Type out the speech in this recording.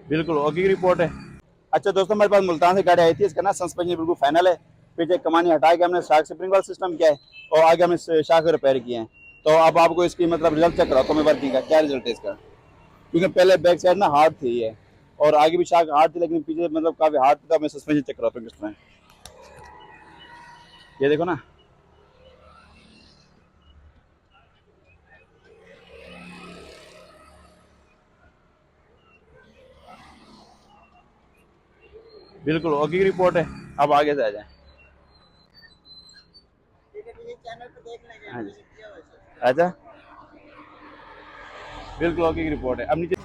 बिल्कुल ओके की रिपोर्ट है। अच्छा दोस्तों, हमारे पास मुल्तान से गाड़ी आई थी, इसका ना सस्पेंशन बिल्कुल फाइनल है। पीछे कमानी हटा के हमने शाक स्प्रिंग वाला सिस्टम किया है और आगे हमने शाक रिपेयर किए हैं। तो अब आपको इसकी मतलब रिजल्ट चेक कराता हूँ मैं वर्किंग का, क्या रिजल्ट है इसका। क्योंकि पहले बैक साइड ना हार्ड थी ये, और आगे भी शाक हार्ड थी, लेकिन पीछे मतलब काफी हार्ड था। मैं सस्पेंशन चेक कराता हूँ किस तरह है। ये देखो ना, बिल्कुल ओके की रिपोर्ट है। अब आगे से आ जाए। हाँ जी, अच्छा बिल्कुल ओके की रिपोर्ट है। अब नीचे